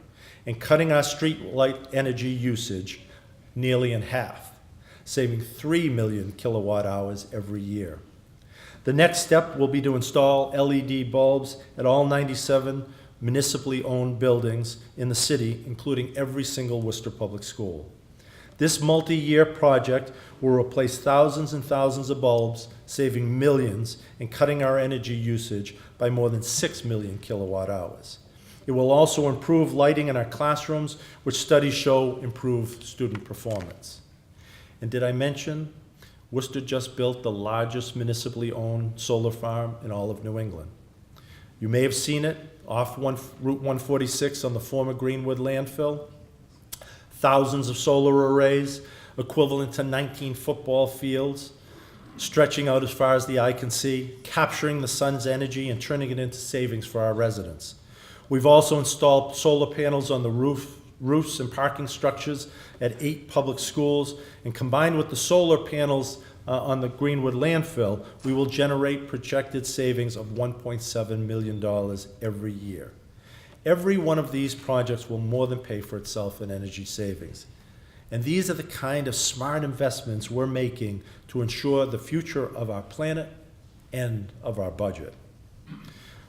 and cutting our streetlight energy usage nearly in half, saving 3 million kilowatt hours every year. The next step will be to install LED bulbs at all 97 municipally owned buildings in the city, including every single Worcester public school. This multi-year project will replace thousands and thousands of bulbs, saving millions and cutting our energy usage by more than 6 million kilowatt hours. It will also improve lighting in our classrooms, which studies show improve student performance. And did I mention Worcester just built the largest municipally owned solar farm in all of New England. You may have seen it off Route 146 on the former Greenwood landfill. Thousands of solar arrays equivalent to 19 football fields, stretching out as far as the eye can see, capturing the sun's energy and turning it into savings for our residents. We've also installed solar panels on the roofs and parking structures at 8 public schools, and combined with the solar panels on the Greenwood landfill, we will generate projected savings of $1.7 million every year. Every one of these projects will more than pay for itself in energy savings. And these are the kind of smart investments we're making to ensure the future of our planet and of our budget.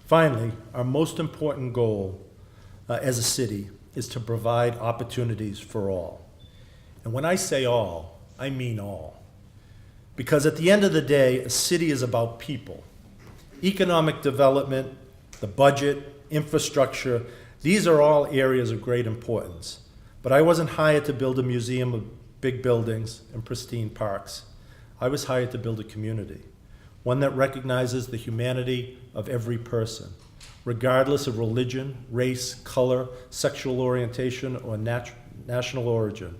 Finally, our most important goal as a city is to provide opportunities for all. And when I say all, I mean all. Because at the end of the day, a city is about people. Economic development, the budget, infrastructure, these are all areas of great importance. But I wasn't hired to build a museum of big buildings and pristine parks. I was hired to build a community, one that recognizes the humanity of every person, regardless of religion, race, color, sexual orientation, or national origin.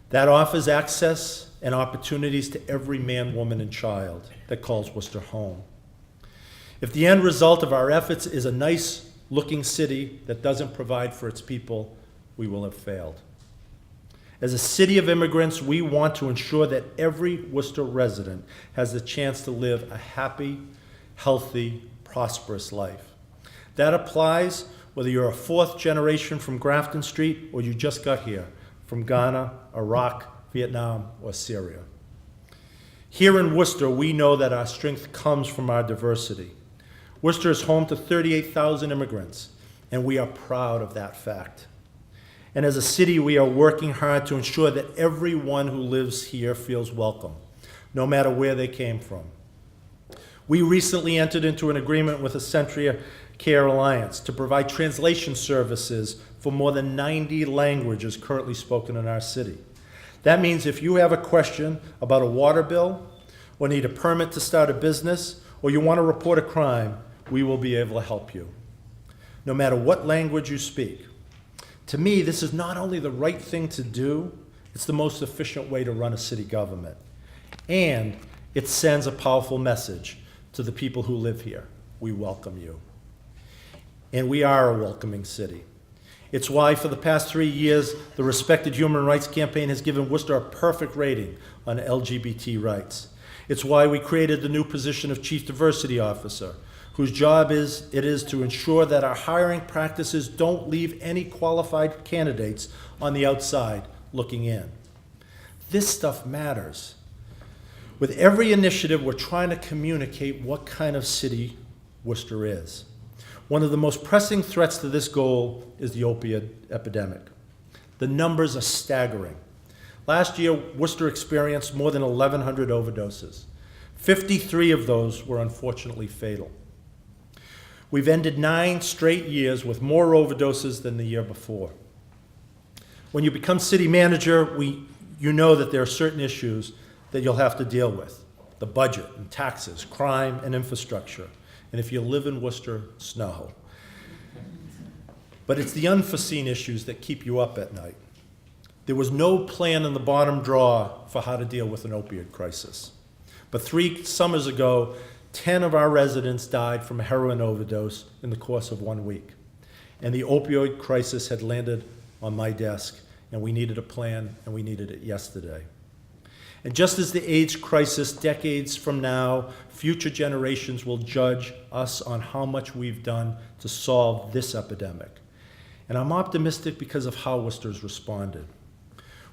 That offers access and opportunities to every man, woman, and child that calls Worcester home. If the end result of our efforts is a nice-looking city that doesn't provide for its people, we will have failed. As a city of immigrants, we want to ensure that every Worcester resident has the chance to live a happy, healthy, prosperous life. That applies whether you're a 4th generation from Grafton Street or you just got here from Ghana, Iraq, Vietnam, or Syria. Here in Worcester, we know that our strength comes from our diversity. Worcester is home to 38,000 immigrants, and we are proud of that fact. And as a city, we are working hard to ensure that everyone who lives here feels welcome, no matter where they came from. We recently entered into an agreement with the Century Care Alliance to provide translation services for more than 90 languages currently spoken in our city. That means if you have a question about a water bill, or need a permit to start a business, or you want to report a crime, we will be able to help you, no matter what language you speak. To me, this is not only the right thing to do, it's the most efficient way to run a city government. And it sends a powerful message to the people who live here. We welcome you. And we are a welcoming city. It's why for the past 3 years, the Respected Human Rights Campaign has given Worcester a perfect rating on LGBT rights. It's why we created the new position of Chief Diversity Officer, whose job it is to ensure that our hiring practices don't leave any qualified candidates on the outside looking in. This stuff matters. With every initiative, we're trying to communicate what kind of city Worcester is. One of the most pressing threats to this goal is the opioid epidemic. The numbers are staggering. Last year, Worcester experienced more than 1,100 overdoses. 53 of those were unfortunately fatal. We've ended 9 straight years with more overdoses than the year before. When you become city manager, you know that there are certain issues that you'll have to deal with: the budget and taxes, crime and infrastructure, and if you live in Worcester, snow. But it's the unforeseen issues that keep you up at night. There was no plan in the bottom drawer for how to deal with an opioid crisis. But 3 summers ago, 10 of our residents died from a heroin overdose in the course of 1 week. And the opioid crisis had landed on my desk, and we needed a plan, and we needed it yesterday. And just as the AIDS crisis decades from now, future generations will judge us on how much we've done to solve this epidemic. And I'm optimistic because of how Worcester's responded.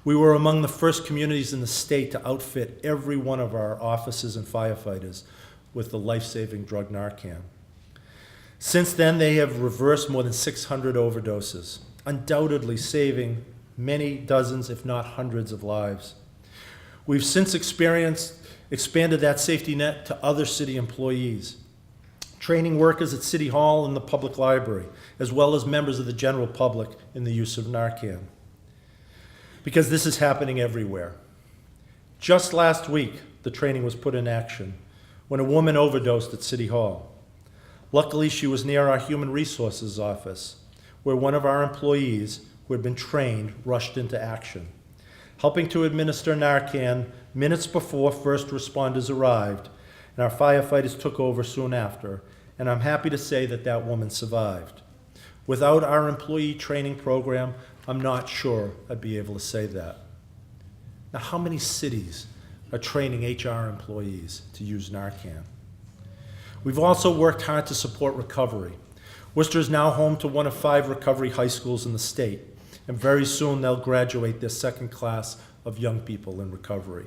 We were among the first communities in the state to outfit every one of our officers and firefighters with the life-saving drug Narcan. Since then, they have reversed more than 600 overdoses, undoubtedly saving many dozens, if not hundreds, of lives. We've since expanded that safety net to other city employees, training workers at City Hall and the public library, as well as members of the general public in the use of Narcan. Because this is happening everywhere. Just last week, the training was put in action when a woman overdosed at City Hall. Luckily, she was near our Human Resources office, where one of our employees who had been trained rushed into action, helping to administer Narcan minutes before first responders arrived, and our firefighters took over soon after, and I'm happy to say that that woman survived. Without our employee training program, I'm not sure I'd be able to say that. Now, how many cities are training HR employees to use Narcan? We've also worked hard to support recovery. Worcester is now home to one of 5 recovery high schools in the state, and very soon they'll graduate their second class of young people in recovery.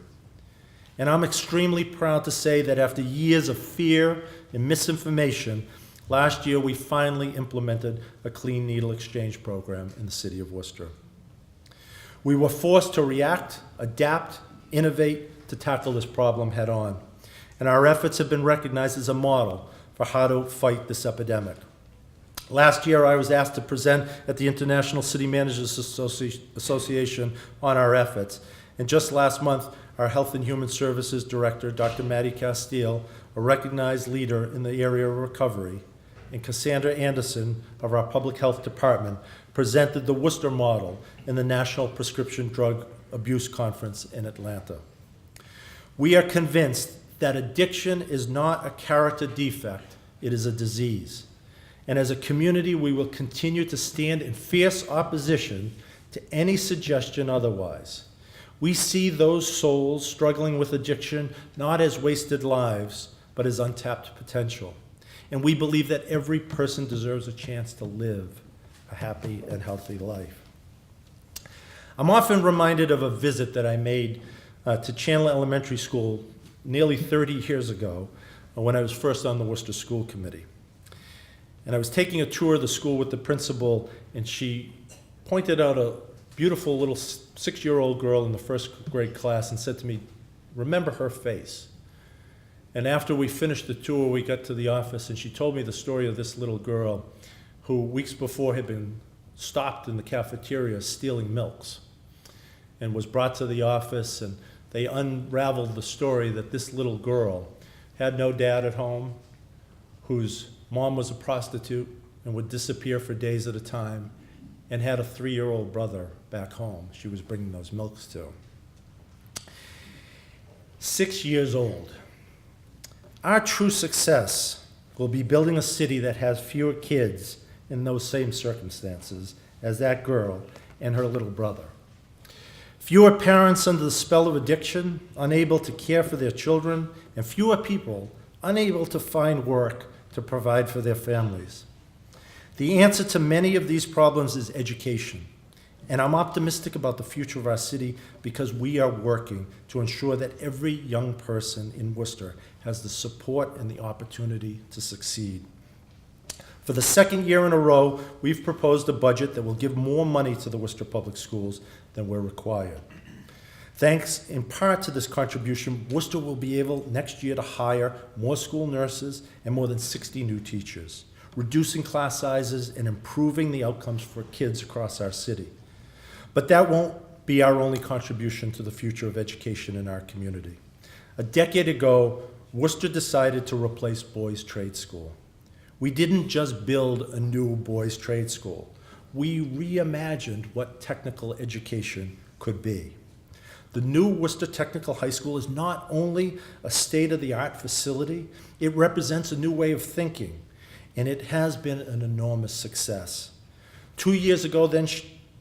And I'm extremely proud to say that after years of fear and misinformation, last year we finally implemented a clean needle exchange program in the city of Worcester. We were forced to react, adapt, innovate to tackle this problem head on. And our efforts have been recognized as a model for how to fight this epidemic. Last year, I was asked to present at the International City Managers Association on our efforts. And just last month, our Health and Human Services Director, Dr. Maddie Castile, a recognized leader in the area of recovery, and Cassandra Anderson of our Public Health Department presented the Worcester model in the National Prescription Drug Abuse Conference in Atlanta. We are convinced that addiction is not a character defect, it is a disease. And as a community, we will continue to stand in fierce opposition to any suggestion otherwise. We see those souls struggling with addiction not as wasted lives, but as untapped potential. And we believe that every person deserves a chance to live a happy and healthy life. I'm often reminded of a visit that I made to Chandler Elementary School nearly 30 years ago when I was first on the Worcester School Committee. And I was taking a tour of the school with the principal, and she pointed out a beautiful little 6-year-old girl in the first grade class and said to me, "Remember her face." And after we finished the tour, we got to the office, and she told me the story of this little girl who weeks before had been stopped in the cafeteria stealing milks and was brought to the office, and they unraveled the story that this little girl had no dad at home, whose mom was a prostitute and would disappear for days at a time, and had a 3-year-old brother back home she was bringing those milks to. 6 years old. Our true success will be building a city that has fewer kids in those same circumstances as that girl and her little brother. Fewer parents under the spell of addiction, unable to care for their children, and fewer people unable to find work to provide for their families. The answer to many of these problems is education, and I'm optimistic about the future of our city because we are working to ensure that every young person in Worcester has the support and the opportunity to succeed. For the second year in a row, we've proposed a budget that will give more money to the Worcester Public Schools than we're required. Thanks in part to this contribution, Worcester will be able next year to hire more school nurses and more than 60 new teachers, reducing class sizes and improving the outcomes for kids across our city. But that won't be our only contribution to the future of education in our community. A decade ago, Worcester decided to replace Boys Trade School. We didn't just build a new boys' trade school. We reimagined what technical education could be. The new Worcester Technical High School is not only a state-of-the-art facility, it represents a new way of thinking, and it has been an enormous success. 2 years ago, then,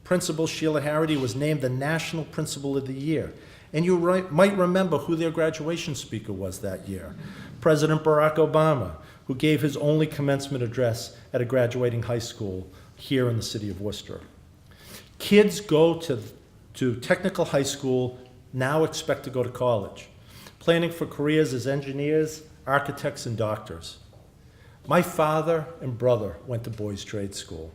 Principal Sheila Harity was named the National Principal of the Year, and you might remember who their graduation speaker was that year, President Barack Obama, who gave his only commencement address at a graduating high school here in the city of Worcester. Kids go to technical high school, now expect to go to college, planning for careers as engineers, architects, and doctors. My father and brother went to boys' trade school.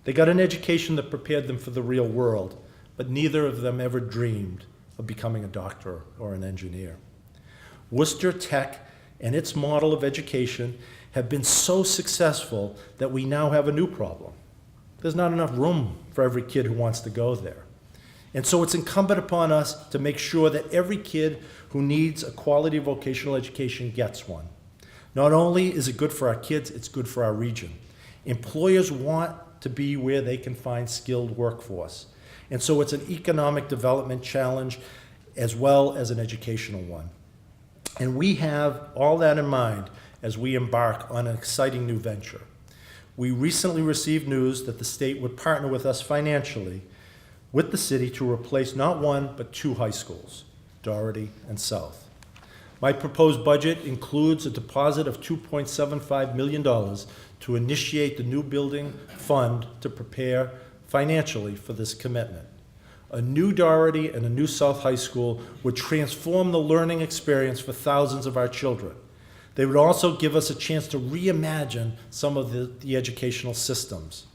They got an education that prepared them for the real world, but neither of them ever dreamed of becoming a doctor or an engineer. Worcester Tech and its model of education have been so successful that we now have a new problem. There's not enough room for every kid who wants to go there. And so it's incumbent upon us to make sure that every kid who needs a quality vocational education gets one. Not only is it good for our kids, it's good for our region. Employers want to be where they can find skilled workforce. And so it's an economic development challenge as well as an educational one. And we have all that in mind as we embark on an exciting new venture. We recently received news that the state would partner with us financially with the city to replace not one, but 2 high schools, Doherty and South. My proposed budget includes a deposit of $2.75 million to initiate the new building fund to prepare financially for this commitment. A new Doherty and a new South High School would transform the learning experience for thousands of our children. They would also give us a chance to reimagine some of the educational systems.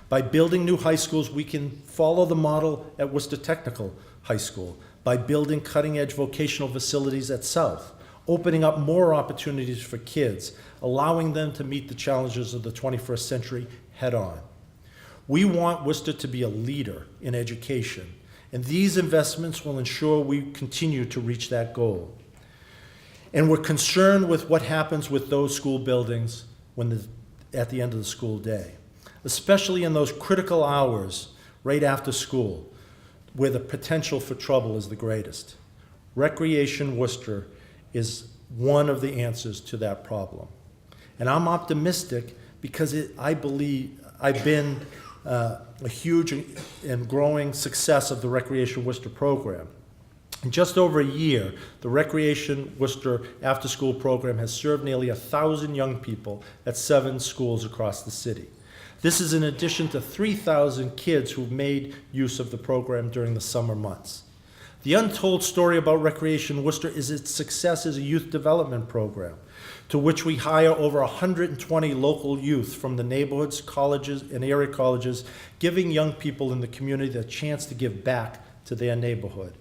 By building new high schools, we can follow the model at Worcester Technical High School. By building cutting-edge vocational facilities at South, opening up more opportunities for kids, allowing them to meet the challenges of the 21st century head-on. We want Worcester to be a leader in education, and these investments will ensure we continue to reach that goal. And we're concerned with what happens with those school buildings at the end of the school day, especially in those critical hours right after school, where the potential for trouble is the greatest. Recreation Worcester is one of the answers to that problem. And I'm optimistic because I believe I've been a huge and growing success of the Recreation Worcester program. In just over a year, the Recreation Worcester after-school program has served nearly 1,000 young people at 7 schools across the city. This is in addition to 3,000 kids who've made use of the program during the summer months. The untold story about Recreation Worcester is its success as a youth development program, to which we hire over 120 local youth from the neighborhoods, colleges, and area colleges, giving young people in the community the chance to give back to their neighborhood,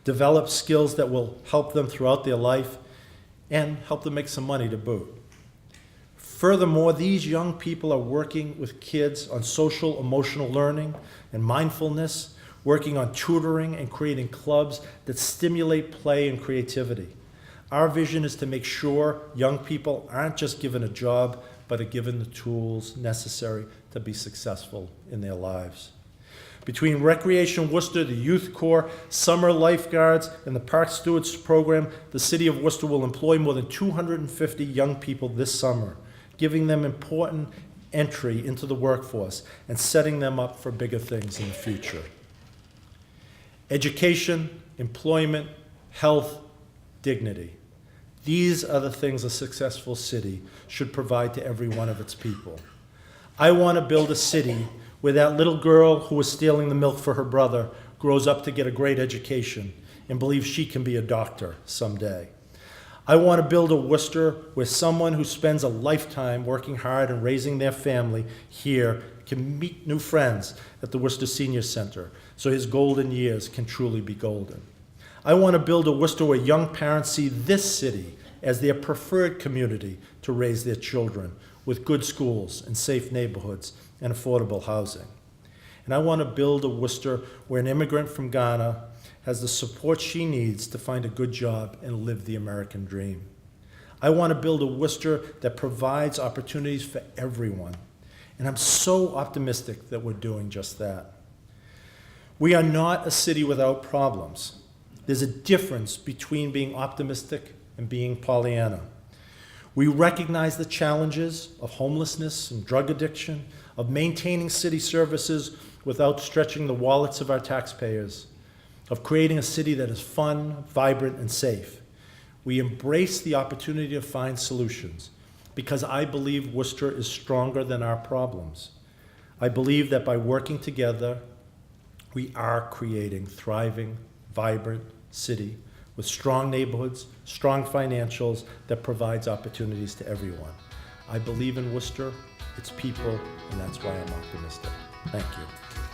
develop skills that will help them throughout their life, and help them make some money to boot. Furthermore, these young people are working with kids on social emotional learning and mindfulness, working on tutoring and creating clubs that stimulate play and creativity. Our vision is to make sure young people aren't just given a job, but are given the tools necessary to be successful in their lives. Between Recreation Worcester, the Youth Corps, summer lifeguards, and the Park Stewards program, the city of Worcester will employ more than 250 young people this summer, giving them important entry into the workforce and setting them up for bigger things in the future. Education, employment, health, dignity. These are the things a successful city should provide to every one of its people. I want to build a city where that little girl who was stealing the milk for her brother grows up to get a great education and believes she can be a doctor someday. I want to build a Worcester where someone who spends a lifetime working hard and raising their family here can meet new friends at the Worcester Senior Center so his golden years can truly be golden. I want to build a Worcester where young parents see this city as their preferred community to raise their children, with good schools and safe neighborhoods and affordable housing. And I want to build a Worcester where an immigrant from Ghana has the support she needs to find a good job and live the American dream. I want to build a Worcester that provides opportunities for everyone. And I'm so optimistic that we're doing just that. We are not a city without problems. There's a difference between being optimistic and being Pollyanna. We recognize the challenges of homelessness and drug addiction, of maintaining city services without stretching the wallets of our taxpayers, of creating a city that is fun, vibrant, and safe. We embrace the opportunity to find solutions because I believe Worcester is stronger than our problems. I believe that by working together, we are creating thriving, vibrant city with strong neighborhoods, strong financials that provides opportunities to everyone. I believe in Worcester, its people, and that's why I'm optimistic. Thank you.